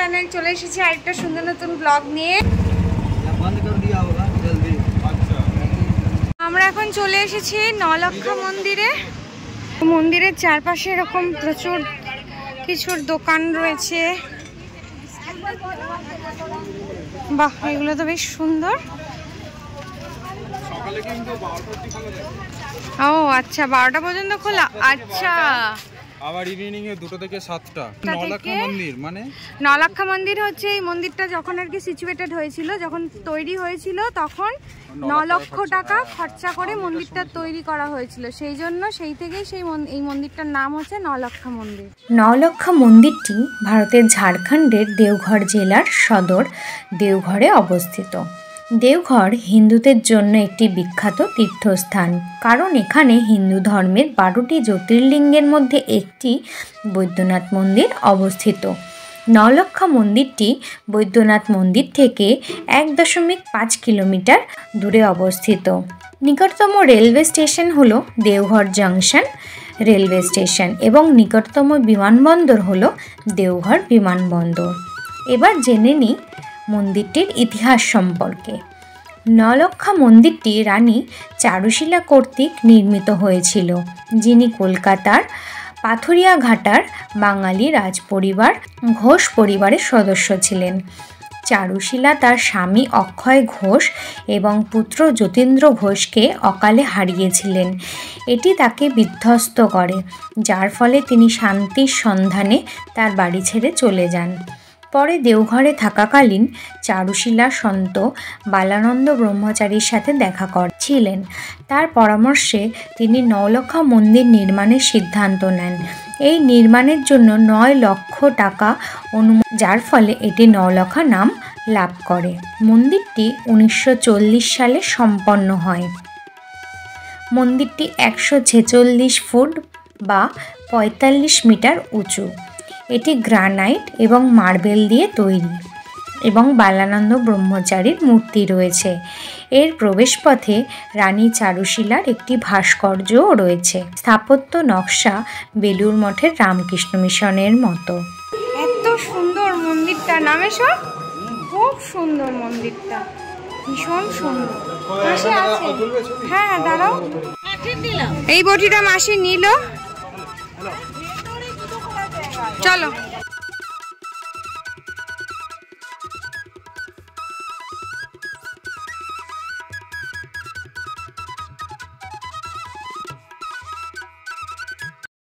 Channel চলে এসেছি আরেকটা সুন্দর নতুন ব্লগ নিয়ে। আমরা এখন চলে এসেছি নলক্ষা মন্দিরে। মন্দিরের চারপাশে এরকম প্রচুর কিছুর দোকান রয়েছে। বাহ, এগুলো তো বেশ সুন্দর। ও আচ্ছা, 12টা পর্যন্ত খোলা। আচ্ছা, আবার ইভিনিং এ 2টা থেকে 7টা। নলক্ষা মন্দির মানে নলক্ষা মন্দির হচ্ছে এই মন্দিরটা যখন আর কি সিচুয়েটেড হয়েছিল, যখন তৈরি হয়েছিল তখন 9 লক্ষ টাকা খরচা করে মন্দিরটা তৈরি করা হয়েছিল। সেই জন্য সেই থেকেই এই মন্দিরটার নাম হচ্ছে নলক্ষা মন্দির। নলক্ষা মন্দিরটি ভারতের ঝাড়খণ্ডের দেওঘর জেলার সদর দেওঘরে অবস্থিত। দেওঘর হিন্দুদের জন্য একটি বিখ্যাত তীর্থস্থান, কারণ এখানে হিন্দু ধর্মের 12টি জ্যোতির্লিঙ্গের মধ্যে একটি বৈদ্যনাথ মন্দির অবস্থিত। নলক্ষা মন্দিরটি বৈদ্যনাথ মন্দির থেকে 1.5 কিলোমিটার দূরে অবস্থিত। নিকটতম রেলওয়ে স্টেশন হলো দেওঘর জংশন রেলওয়ে স্টেশন এবং নিকটতম বিমানবন্দর হলো দেওঘর বিমানবন্দর। এবার জেনে নিই মন্দিরটির ইতিহাস সম্পর্কে। নলক্ষা মন্দিরটি রানী চারুশীলা কর্তৃক নির্মিত হয়েছিল, যিনি কলকাতার পাথুরিয়াঘাটার বাঙালি রাজপরিবার ঘোষ পরিবারের সদস্য ছিলেন। চারুশীলা তার স্বামী অক্ষয় ঘোষ এবং পুত্র যতীন্দ্র ঘোষকে অকালে হারিয়েছিলেন। এটি তাকে বিধ্বস্ত করে, যার ফলে তিনি শান্তির সন্ধানে তার বাড়ি ছেড়ে চলে যান। পরে দেওঘরে থাকাকালীন চারুশীলা সন্ত বালানন্দ ব্রহ্মচারীর সাথে দেখা করেছিলেন। তার পরামর্শে তিনি নলক্ষা মন্দির নির্মাণের সিদ্ধান্ত নেন। এই নির্মাণের জন্য 9 লক্ষ টাকা যার ফলে এটি নলক্ষা নাম লাভ করে। মন্দিরটি 1940 সালে সম্পন্ন হয়। মন্দিরটি 146 ফুট বা 45 মিটার উঁচু। এটি গ্রানাইট এবং মার্বেল দিয়ে তৈরি এবং বালানন্দ ব্রহ্মচারীর মূর্তি রয়েছে। এর প্রবেশপথে রানী চারুশীলার একটি ভাস্কর্যও রয়েছে। স্থাপত্য নকশা বেলুড় মঠের রামকৃষ্ণ মিশনের মতো। এত সুন্দর মন্দিরটা, নামে সব খুব সুন্দর মন্দিরটা, ভীষণ সুন্দর। মাসি আছে? হ্যাঁ, দাঁড়াও, এই বটিটা মাসি নিল। চলো।